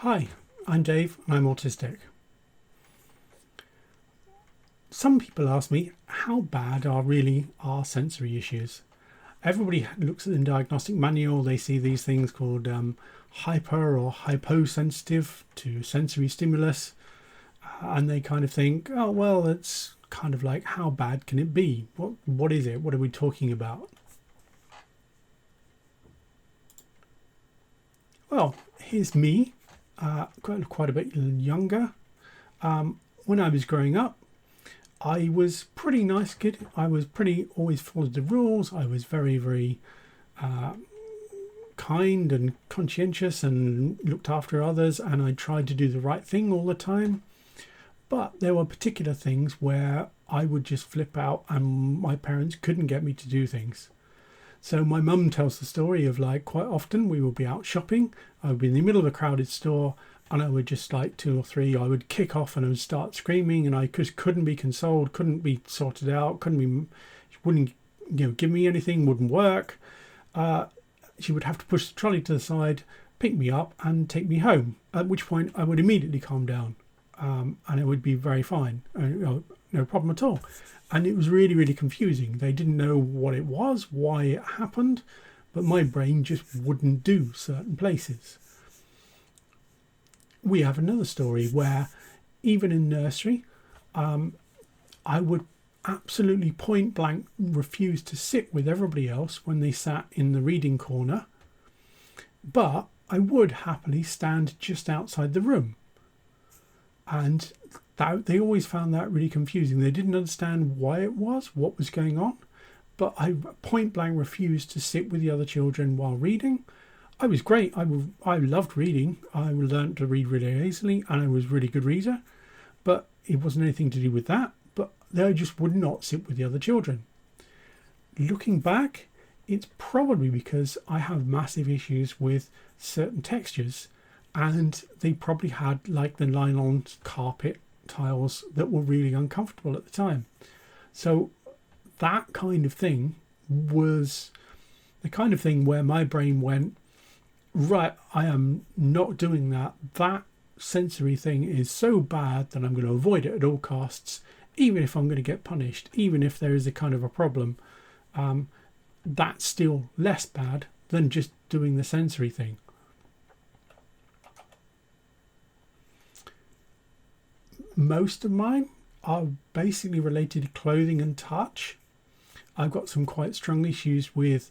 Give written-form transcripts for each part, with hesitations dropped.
Hi, I'm Dave and I'm autistic. Some people ask me, how bad are really our sensory issues? Everybody looks at the diagnostic manual, they see these things called hyper or hyposensitive to sensory stimulus, and they kind of think, oh, well, it's kind of like, how bad can it be? What is it? What are we talking about? Well, here's me, quite a bit younger. When I was growing up, I was pretty nice kid. I was pretty always followed the rules. I was very, very kind and conscientious and looked after others, and I tried to do the right thing all the time. But there were particular things where I would just flip out and my parents couldn't get me to do things. So my mum tells the story of, like, quite often we would be out shopping. I would be in the middle of a crowded store and I would just, like, two or three, I would kick off and I would start screaming, and I just couldn't be consoled, couldn't be sorted out, wouldn't give me anything, wouldn't work. She would have to push the trolley to the side, pick me up and take me home, at which point I would immediately calm down, and it would be very fine, no problem at all. And it was really, really confusing. They didn't know what it was, why it happened, but my brain just wouldn't do certain places. We have another story where, even in nursery, I would absolutely point blank refuse to sit with everybody else when they sat in the reading corner, but I would happily stand just outside the room. And they always found that really confusing. They didn't understand why it was, what was going on, but I point blank refused to sit with the other children while reading. I was great. I loved reading. I learned to read really easily, and I was a really good reader, but it wasn't anything to do with that. But they just would not sit with the other children. Looking back, it's probably because I have massive issues with certain textures, and they probably had, like, the nylon carpet tiles that were really uncomfortable at the time. So that kind of thing was the kind of thing where my brain went, right, I am not doing that. That sensory thing is so bad that I'm going to avoid it at all costs, even if I'm going to get punished, even if there is a kind of a problem. That's still less bad than just doing the sensory thing. Most of mine are basically related to clothing and touch. I've got some quite strong issues with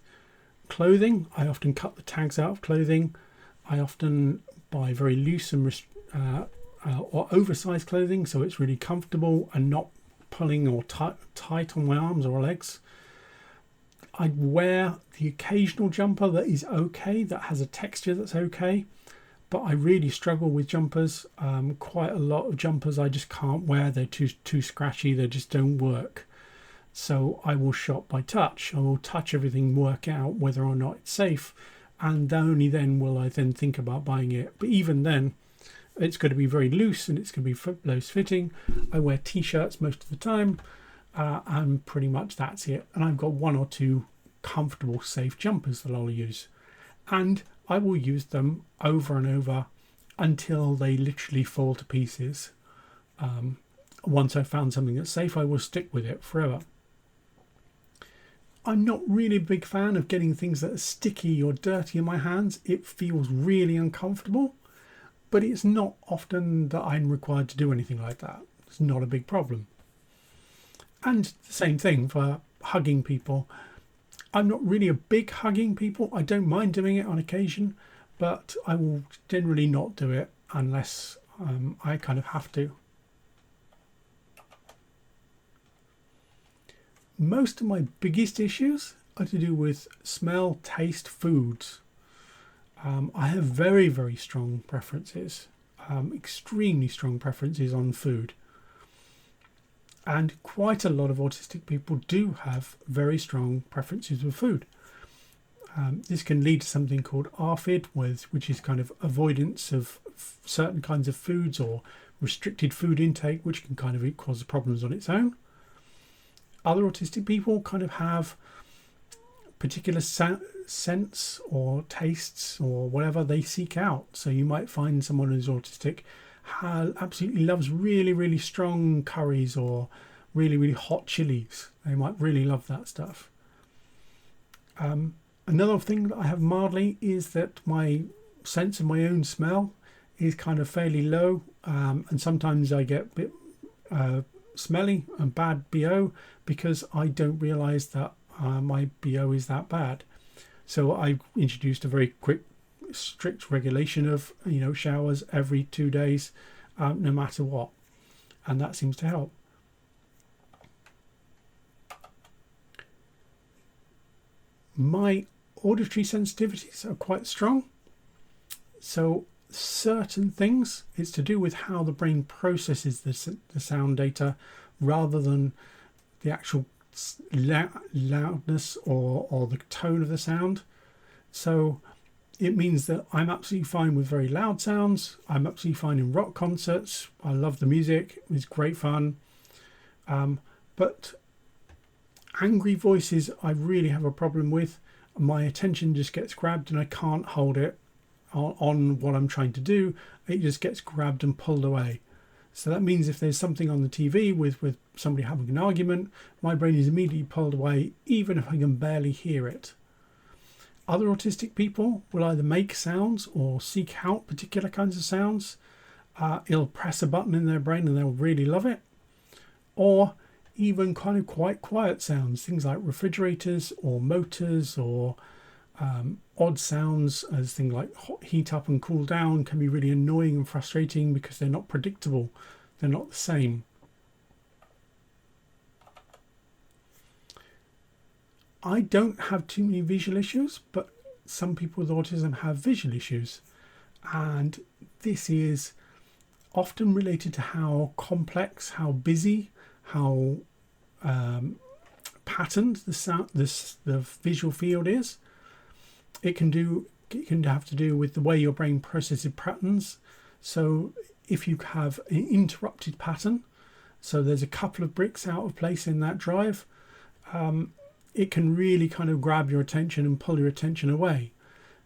clothing. I often cut the tags out of clothing. I often buy very loose and or oversized clothing, so it's really comfortable and not pulling or tight on my arms or legs. I wear the occasional jumper that is okay, that has a texture that's okay, but I really struggle with jumpers. Quite a lot of jumpers I just can't wear. They're too scratchy. They just don't work. So I will shop by touch. I will touch everything, work out whether or not it's safe, and only then will I then think about buying it. But even then, it's going to be very loose and it's going to be loose fitting. I wear t-shirts most of the time, and pretty much that's it. And I've got one or two comfortable, safe jumpers that I'll use, and I will use them over and over until they literally fall to pieces. Once I've found something that's safe, I will stick with it forever. I'm not really a big fan of getting things that are sticky or dirty in my hands. It feels really uncomfortable, but it's not often that I'm required to do anything like that. It's not a big problem. And the same thing for hugging people. I'm not really a big hugging people. I don't mind doing it on occasion, but I will generally not do it unless I kind of have to. Most of my biggest issues are to do with smell, taste, foods. I have very, very strong preferences, extremely strong preferences on food. And quite a lot of autistic people do have very strong preferences with food. This can lead to something called ARFID, which is kind of avoidance of certain kinds of foods, or restricted food intake, which can kind of cause problems on its own. Other autistic people kind of have particular scents or tastes or whatever they seek out. So you might find someone who's autistic absolutely loves really, really strong curries or really, really hot chilies. They might really love that stuff. Another thing that I have mildly is that my sense of my own smell is kind of fairly low, and sometimes I get a bit smelly and bad BO because I don't realise that my BO is that bad. So I introduced a very quick, strict regulation of showers every 2 days, no matter what, and that seems to help. My auditory sensitivities are quite strong, so certain things, it's to do with how the brain processes the sound data rather than the actual loudness or the tone of the sound. So it means that I'm absolutely fine with very loud sounds. I'm absolutely fine in rock concerts. I love the music, it's great fun, but angry voices I really have a problem with. My attention just gets grabbed and I can't hold it on what I'm trying to do. It just gets grabbed and pulled away. So that means if there's something on the TV with somebody having an argument, my brain is immediately pulled away, even if I can barely hear it. Other autistic people will either make sounds or seek out particular kinds of sounds. It'll press a button in their brain and they'll really love it. Or even kind of quite quiet sounds, things like refrigerators or motors, or odd sounds as things like heat up and cool down can be really annoying and frustrating because they're not predictable, they're not the same. I don't have too many visual issues, but some people with autism have visual issues, and this is often related to how complex, how busy, how patterned the visual field is. It can have to do with the way your brain processes patterns. So if you have an interrupted pattern, so there's a couple of bricks out of place in that drive, it can really kind of grab your attention and pull your attention away.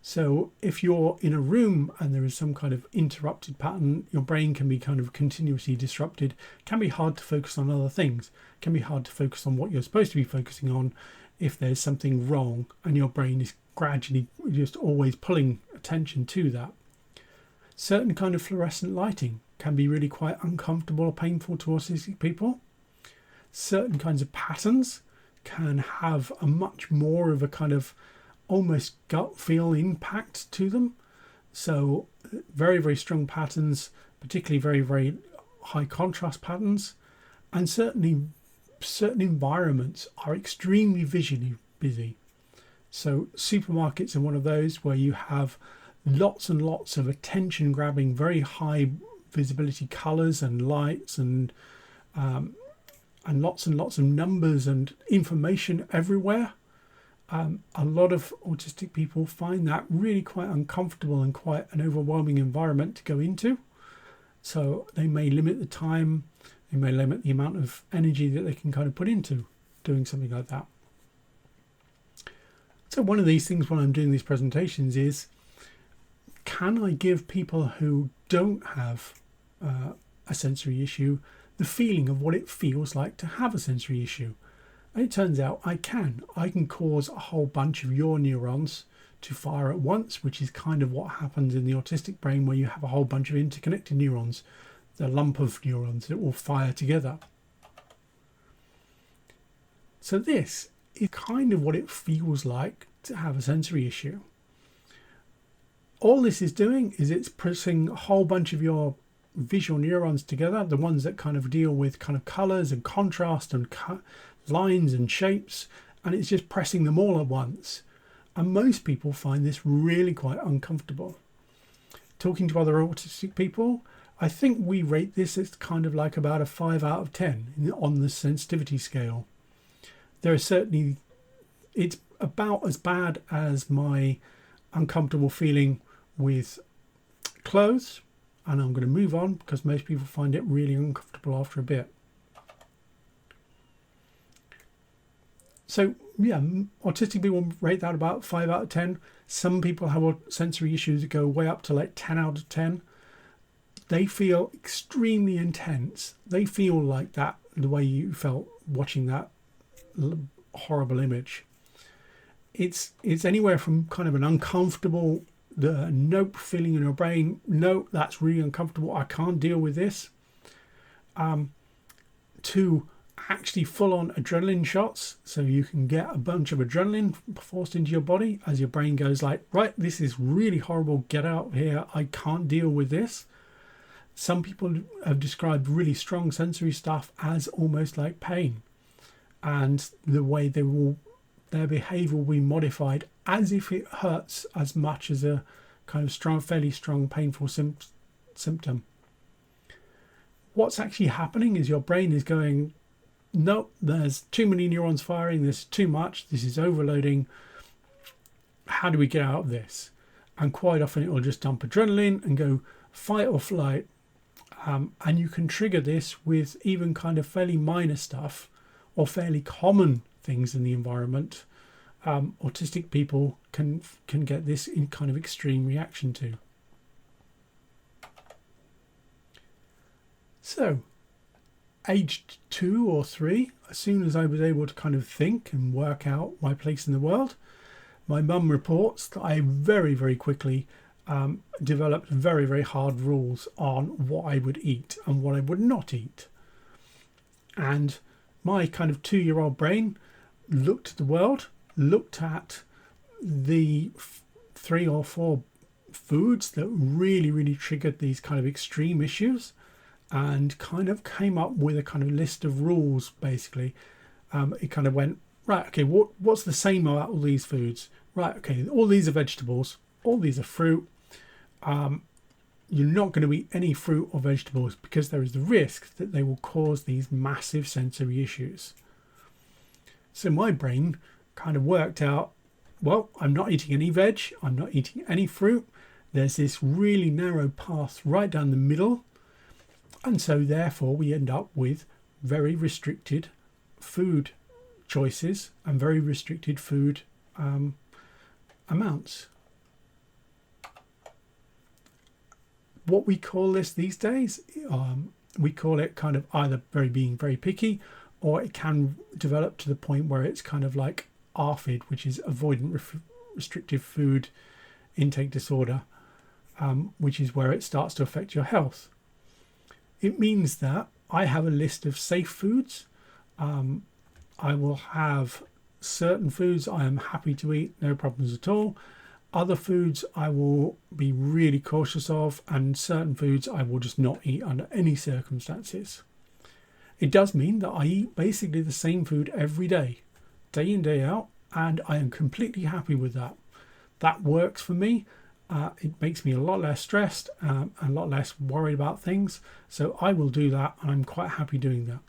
So if you're in a room and there is some kind of interrupted pattern, your brain can be kind of continuously disrupted. It can be hard to focus on other things. It can be hard to focus on what you're supposed to be focusing on if there's something wrong and your brain is gradually just always pulling attention to that. Certain kind of fluorescent lighting can be really quite uncomfortable or painful to autistic people. Certain kinds of patterns can have a much more of a kind of almost gut feel impact to them. So very, very strong patterns, particularly very, very high contrast patterns, and certainly certain environments are extremely visually busy. So supermarkets are one of those where you have lots and lots of attention grabbing, very high visibility colors and lights and lots of numbers and information everywhere. A lot of autistic people find that really quite uncomfortable and quite an overwhelming environment to go into. So they may limit the time, they may limit the amount of energy that they can kind of put into doing something like that. So one of these things when I'm doing these presentations is, can I give people who don't have a sensory issue the feeling of what it feels like to have a sensory issue? And it turns out I can cause a whole bunch of your neurons to fire at once, which is kind of what happens in the autistic brain, where you have a whole bunch of interconnected neurons, the lump of neurons that will fire together. So this is kind of what it feels like to have a sensory issue. All this is doing is it's pressing a whole bunch of your visual neurons together, the ones that kind of deal with kind of colors and contrast and lines and shapes, and it's just pressing them all at once. And most people find this really quite uncomfortable. Talking to other autistic people, I think we rate this as kind of like about a 5 out of 10 on the sensitivity scale. There are certainly, it's about as bad as my uncomfortable feeling with clothes, and I'm going to move on because most people find it really uncomfortable after a bit. So yeah, autistic people rate that about 5 out of 10. Some people have sensory issues that go way up to like 10 out of 10. They feel extremely intense. They feel like that, the way you felt watching that horrible image. It's anywhere from kind of an uncomfortable, the nope feeling in your brain, no, that's really uncomfortable, I can't deal with this, to actually full-on adrenaline shots, so you can get a bunch of adrenaline forced into your body as your brain goes like, right, this is really horrible, get out of here, I can't deal with this. Some people have described really strong sensory stuff as almost like pain, and the way their behavior will be modified as if it hurts as much as a kind of fairly strong painful symptom. What's actually happening is your brain is going, nope, there's too many neurons firing, there's too much, this is overloading, how do we get out of this? And quite often it will just dump adrenaline and go fight or flight. And you can trigger this with even kind of fairly minor stuff or fairly common things in the environment. Autistic people can get this in kind of extreme reaction to. So, aged 2 or 3, as soon as I was able to kind of think and work out my place in the world, my mum reports that I very, very quickly developed very, very hard rules on what I would eat and what I would not eat. And my kind of 2-year-old brain looked at the world, looked at the 3 or 4 foods that really, really triggered these kind of extreme issues, and kind of came up with a kind of list of rules, basically. It kind of went, right, okay, what's the same about all these foods? Right, okay, all these are vegetables, all these are fruit. You're not going to eat any fruit or vegetables because there is the risk that they will cause these massive sensory issues. So my brain kind of worked out, well, I'm not eating any veg, I'm not eating any fruit. There's this really narrow path right down the middle. And so therefore we end up with very restricted food choices and very restricted food amounts. What we call this these days, we call it kind of either being very picky, or it can develop to the point where it's kind of like ARFID, which is avoidant restrictive food intake disorder, which is where it starts to affect your health. It means that I have a list of safe foods. I will have certain foods I am happy to eat, no problems at all. Other foods I will be really cautious of, and certain foods I will just not eat under any circumstances. It does mean that I eat basically the same food every day in, day out, and I am completely happy with that. That works for me. It makes me a lot less stressed, a lot less worried about things. So I will do that, and I'm quite happy doing that.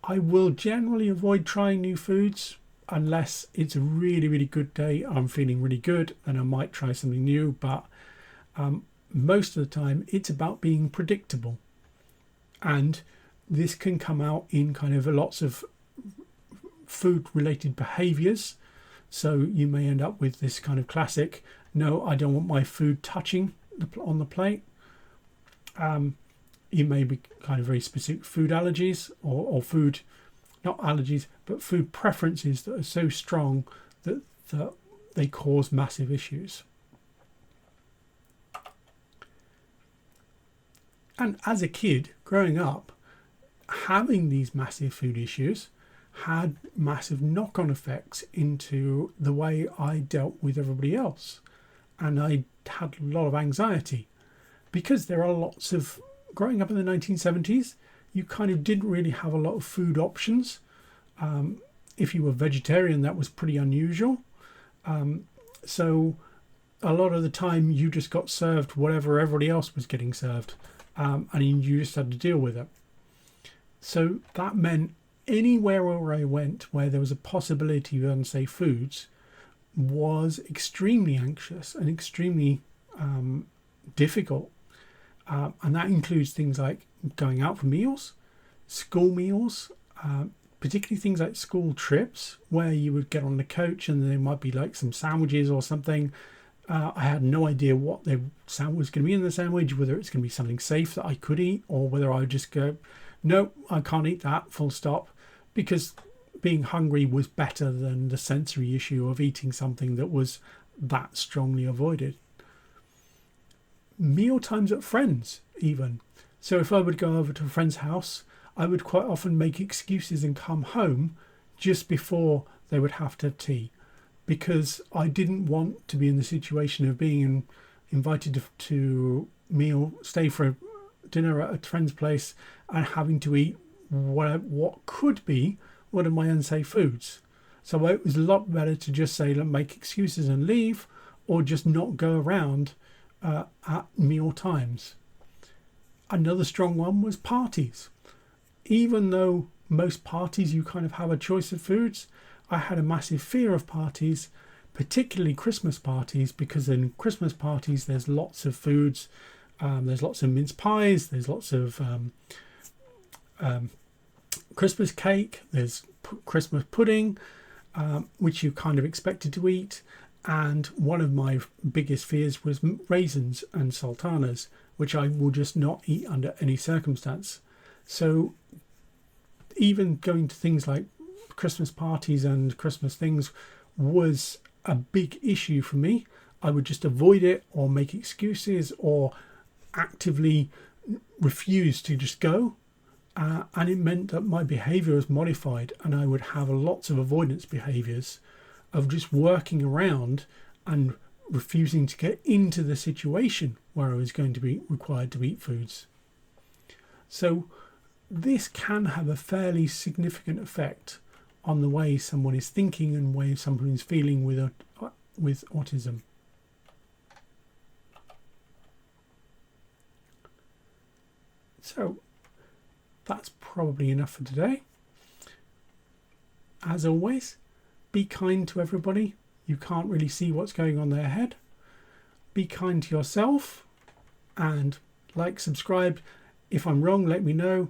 I will generally avoid trying new foods unless it's a really, really good day. I'm feeling really good, then I might try something new. But most of the time, it's about being predictable. And this can come out in kind of lots of food-related behaviours. So you may end up with this kind of classic, no, I don't want my food touching on the plate. You may be kind of very specific food allergies or food, not allergies, but food preferences that are so strong that they cause massive issues. And as a kid growing up, having these massive food issues had massive knock-on effects into the way I dealt with everybody else. And I had a lot of anxiety because there are lots of, growing up in the 1970s, you kind of didn't really have a lot of food options. If you were vegetarian, that was pretty unusual. So a lot of the time you just got served whatever everybody else was getting served, and you just had to deal with it. So that meant anywhere where I went where there was a possibility of unsafe foods was extremely anxious and extremely difficult. And that includes things like going out for meals, school meals, particularly things like school trips where you would get on the coach and there might be like some sandwiches or something. I had no idea what the sandwich was going to be in the sandwich, whether it's going to be something safe that I could eat or whether I would just go, no, I can't eat that, full stop, because being hungry was better than the sensory issue of eating something that was that strongly avoided. Meal times at friends, even. So if I would go over to a friend's house, I would quite often make excuses and come home just before they would have to have tea, because I didn't want to be in the situation of being invited to stay for dinner at a friend's place and having to eat what could be one of my unsafe foods. So it was a lot better to just say, make excuses and leave, or just not go around at meal times. Another strong one was parties. Even though most parties you kind of have a choice of foods, I had a massive fear of parties, particularly Christmas parties, because in Christmas parties there's lots of foods. There's lots of mince pies, there's lots of Christmas cake, there's Christmas pudding, which you kind of expected to eat. And one of my biggest fears was raisins and sultanas, which I will just not eat under any circumstance. So even going to things like Christmas parties and Christmas things was a big issue for me. I would just avoid it or make excuses or actively refuse to just go. And it meant that my behaviour was modified, and I would have lots of avoidance behaviours of just working around and refusing to get into the situation where I was going to be required to eat foods. So this can have a fairly significant effect on the way someone is thinking and way someone is feeling with autism. So that's probably enough for today. As always, be kind to everybody. You can't really see what's going on in their head. Be kind to yourself, and subscribe. If I'm wrong, let me know.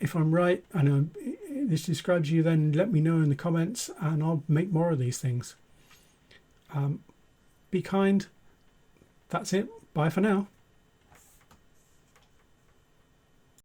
If I'm right and this describes you, then let me know in the comments and I'll make more of these things. Be kind. That's it. Bye for now.